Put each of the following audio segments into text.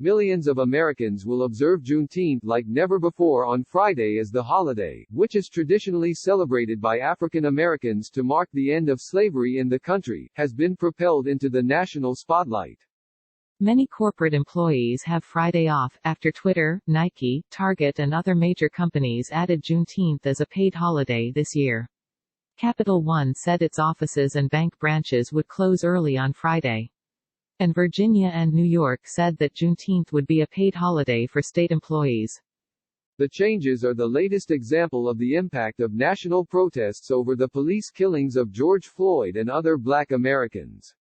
Millions of Americans will observe Juneteenth like never before on Friday as the holiday, which is traditionally celebrated by African Americans to mark the end of slavery in the country, has been propelled into the national spotlight. Many corporate employees have Friday off, after Twitter, Nike, Target and other major companies added Juneteenth as a paid holiday this year. Capital One said its offices and bank branches would close early on Friday. And Virginia and New York said that Juneteenth would be a paid holiday for state employees. The changes are the latest example of the impact of national protests over the police killings of George Floyd and other Black Americans.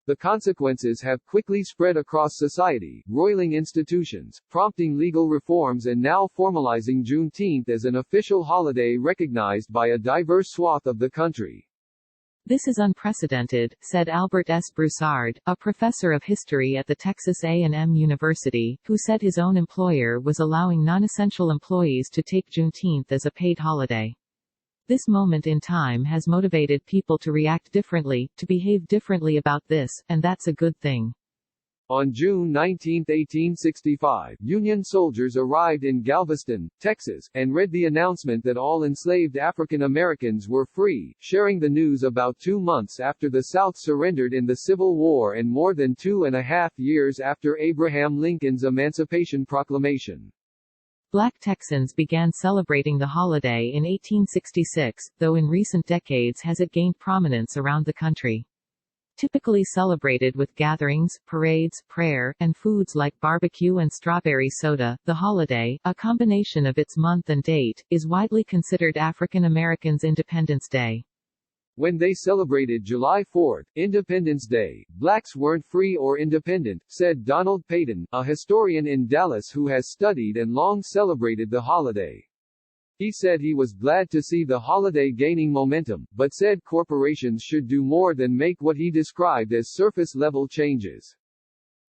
The consequences have quickly spread across society, roiling institutions, prompting legal reforms and now formalizing Juneteenth as an official holiday recognized by a diverse swath of the country. This is unprecedented, said Albert S. Broussard, a professor of history at the Texas A&M University, who said his own employer was allowing non-essential employees to take Juneteenth as a paid holiday. This moment in time has motivated people to react differently, to behave differently about this, and that's a good thing. On June 19, 1865, Union soldiers arrived in Galveston, Texas, and read the announcement that all enslaved African Americans were free, sharing the news about 2 months after the South surrendered in the Civil War and more than 2.5 years after Abraham Lincoln's Emancipation Proclamation. Black Texans began celebrating the holiday in 1866, though in recent decades has it gained prominence around the country. Typically celebrated with gatherings, parades, prayer, and foods like barbecue and strawberry soda, the holiday, a combination of its month and date, is widely considered African Americans' Independence Day. When they celebrated July 4, Independence Day, blacks weren't free or independent, said Donald Payton, a historian in Dallas who has studied and long celebrated the holiday. He said he was glad to see the holiday gaining momentum, but said corporations should do more than make what he described as surface-level changes.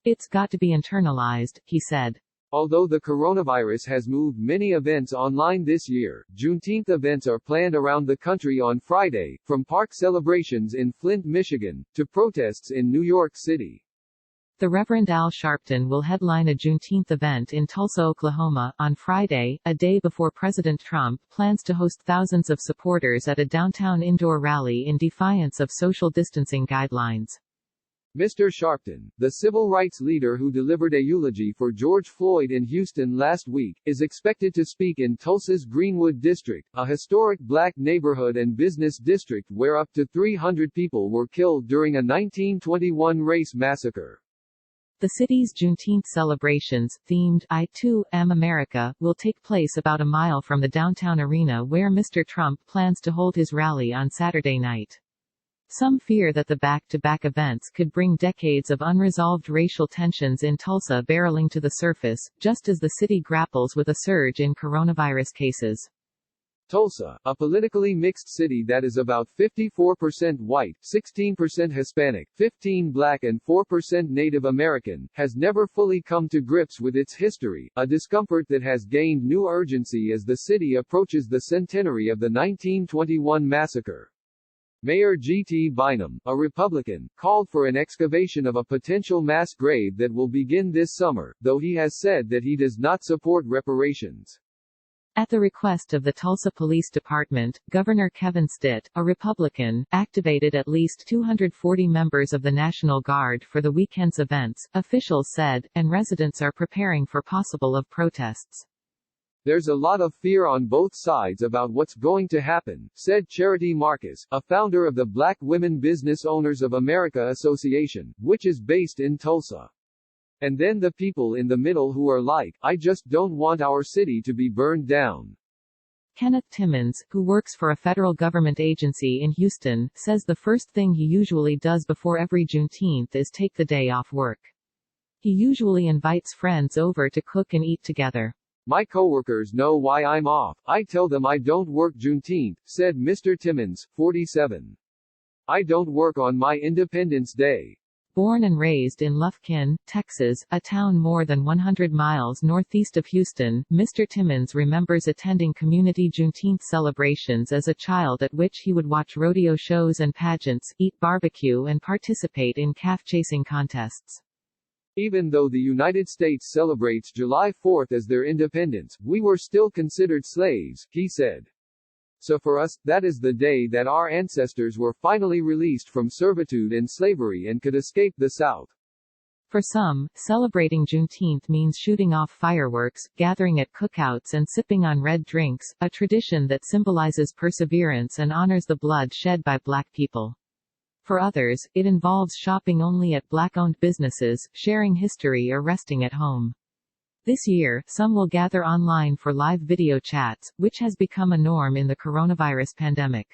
It's got to be internalized, he said. Although the coronavirus has moved many events online this year, Juneteenth events are planned around the country on Friday, from park celebrations in Flint, Michigan, to protests in New York City. The Reverend Al Sharpton will headline a Juneteenth event in Tulsa, Oklahoma, on Friday, a day before President Trump plans to host thousands of supporters at a downtown indoor rally in defiance of social distancing guidelines. Mr. Sharpton, the civil rights leader who delivered a eulogy for George Floyd in Houston last week, is expected to speak in Tulsa's Greenwood District, a historic black neighborhood and business district where up to 300 people were killed during a 1921 race massacre. The city's Juneteenth celebrations, themed I Too Am America, will take place about a mile from the downtown arena where Mr. Trump plans to hold his rally on Saturday night. Some fear that the back-to-back events could bring decades of unresolved racial tensions in Tulsa barreling to the surface, just as the city grapples with a surge in coronavirus cases. Tulsa, a politically mixed city that is about 54% white, 16% Hispanic, 15% Black and 4% Native American, has never fully come to grips with its history, a discomfort that has gained new urgency as the city approaches the centenary of the 1921 massacre. Mayor G.T. Bynum, a Republican, called for an excavation of a potential mass grave that will begin this summer, though he has said that he does not support reparations. At the request of the Tulsa Police Department, Governor Kevin Stitt, a Republican, activated at least 240 members of the National Guard for the weekend's events, officials said, and residents are preparing for possible protests. There's a lot of fear on both sides about what's going to happen, said Charity Marcus, a founder of the Black Women Business Owners of America Association, which is based in Tulsa. And then the people in the middle who are like, I just don't want our city to be burned down. Kenneth Timmons, who works for a federal government agency in Houston, says the first thing he usually does before every Juneteenth is take the day off work. He usually invites friends over to cook and eat together. My coworkers know why I'm off. I tell them I don't work Juneteenth, said Mr. Timmons, 47. I don't work on my Independence Day. Born and raised in Lufkin, Texas, a town more than 100 miles northeast of Houston, Mr. Timmons remembers attending community Juneteenth celebrations as a child at which he would watch rodeo shows and pageants, eat barbecue and participate in calf chasing contests. Even though the United States celebrates July 4th as their independence, we were still considered slaves, he said. So for us, that is the day that our ancestors were finally released from servitude and slavery and could escape the South. For some, celebrating Juneteenth means shooting off fireworks, gathering at cookouts and sipping on red drinks, a tradition that symbolizes perseverance and honors the blood shed by Black people. For others, it involves shopping only at Black-owned businesses, sharing history or resting at home. This year, some will gather online for live video chats, which has become a norm in the coronavirus pandemic.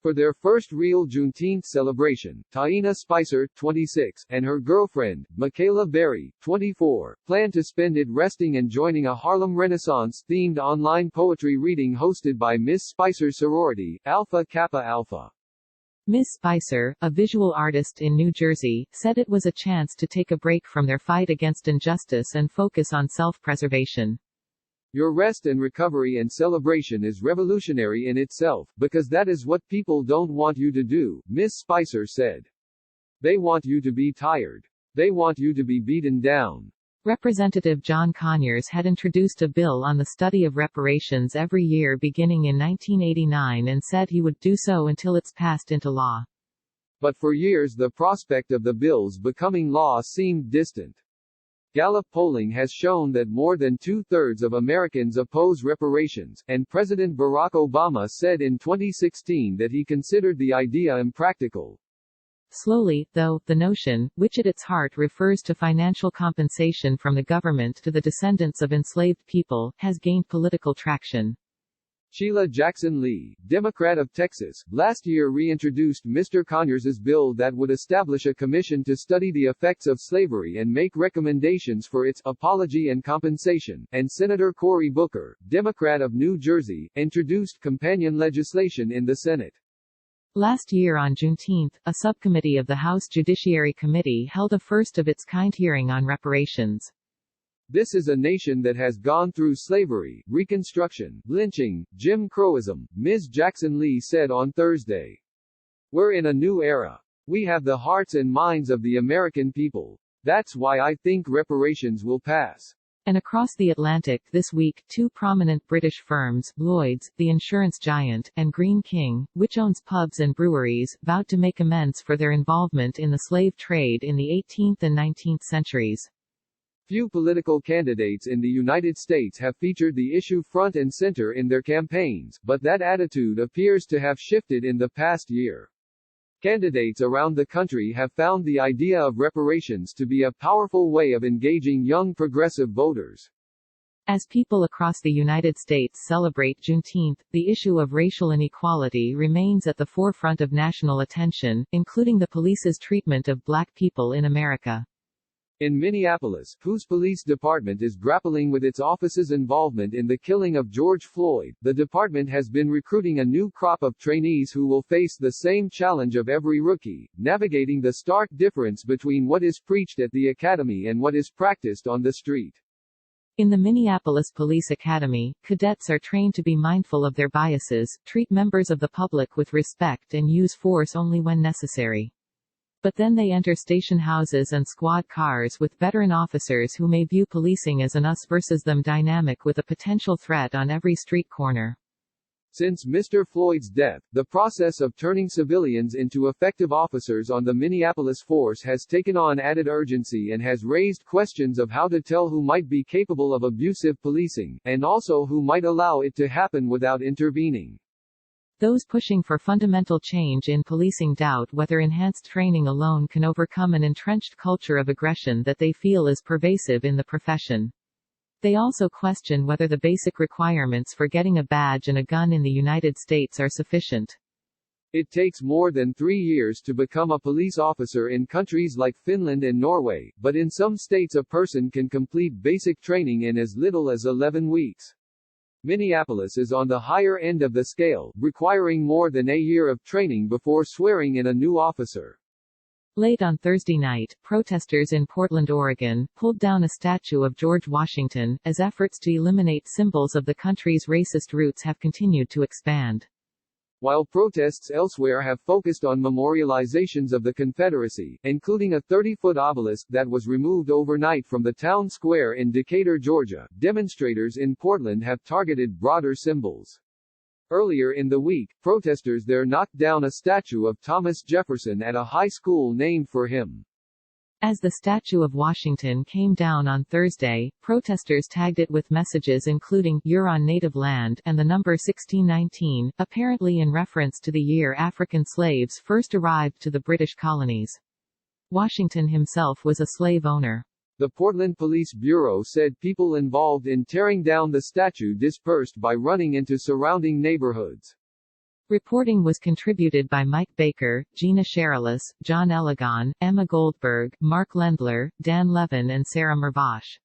For their first real Juneteenth celebration, Taina Spicer, 26, and her girlfriend, Michaela Berry, 24, plan to spend it resting and joining a Harlem Renaissance-themed online poetry reading hosted by Miss Spicer's sorority, Alpha Kappa Alpha. Miss Spicer, a visual artist in New Jersey, said it was a chance to take a break from their fight against injustice and focus on self-preservation. Your rest and recovery and celebration is revolutionary in itself, because that is what people don't want you to do, Miss Spicer said. They want you to be tired. They want you to be beaten down. Representative John Conyers had introduced a bill on the study of reparations every year beginning in 1989 and said he would do so until it's passed into law. But for years the prospect of the bills becoming law seemed distant. Gallup polling has shown that more than two-thirds of Americans oppose reparations, and President Barack Obama said in 2016 that he considered the idea impractical. Slowly, though, the notion, which at its heart refers to financial compensation from the government to the descendants of enslaved people, has gained political traction. Sheila Jackson Lee, Democrat of Texas, last year reintroduced Mr. Conyers' bill that would establish a commission to study the effects of slavery and make recommendations for its apology and compensation, and Senator Cory Booker, Democrat of New Jersey, introduced companion legislation in the Senate. Last year on Juneteenth, a subcommittee of the House Judiciary Committee held a first-of-its-kind hearing on reparations. This is a nation that has gone through slavery, Reconstruction, lynching, Jim Crowism, Ms. Jackson Lee said on Thursday. We're in a new era. We have the hearts and minds of the American people. That's why I think reparations will pass. And across the Atlantic this week, two prominent British firms, Lloyd's, the insurance giant, and Greene King, which owns pubs and breweries, vowed to make amends for their involvement in the slave trade in the 18th and 19th centuries. Few political candidates in the United States have featured the issue front and center in their campaigns, but that attitude appears to have shifted in the past year. Candidates around the country have found the idea of reparations to be a powerful way of engaging young progressive voters. As people across the United States celebrate Juneteenth, the issue of racial inequality remains at the forefront of national attention, including the police's treatment of Black people in America. In Minneapolis, whose police department is grappling with its office's involvement in the killing of George Floyd, the department has been recruiting a new crop of trainees who will face the same challenge of every rookie, navigating the stark difference between what is preached at the academy and what is practiced on the street. In the Minneapolis Police Academy, cadets are trained to be mindful of their biases, treat members of the public with respect and use force only when necessary. But then they enter station houses and squad cars with veteran officers who may view policing as an us versus them dynamic with a potential threat on every street corner. Since Mr. Floyd's death, the process of turning civilians into effective officers on the Minneapolis force has taken on added urgency and has raised questions of how to tell who might be capable of abusive policing, and also who might allow it to happen without intervening. Those pushing for fundamental change in policing doubt whether enhanced training alone can overcome an entrenched culture of aggression that they feel is pervasive in the profession. They also question whether the basic requirements for getting a badge and a gun in the United States are sufficient. It takes more than 3 years to become a police officer in countries like Finland and Norway, but in some states a person can complete basic training in as little as 11 weeks. Minneapolis is on the higher end of the scale, requiring more than a year of training before swearing in a new officer. Late on Thursday night, protesters in Portland, Oregon, pulled down a statue of George Washington, as efforts to eliminate symbols of the country's racist roots have continued to expand. while protests elsewhere have focused on memorializations of the Confederacy, including a 30-foot obelisk that was removed overnight from the town square in Decatur, Georgia. Demonstrators in Portland have targeted broader symbols. Earlier in the week, protesters there knocked down a statue of Thomas Jefferson at a high school named for him. As the statue of Washington came down on Thursday, protesters tagged it with messages including "You're on native land" and the number 1619, apparently in reference to the year African slaves first arrived to the British colonies. Washington himself was a slave owner. The Portland Police Bureau said people involved in tearing down the statue dispersed by running into surrounding neighborhoods. Reporting was contributed by Mike Baker, Gina Sherilis, John Elegon, Emma Goldberg, Mark Lendler, Dan Levin and Sarah Mervosh.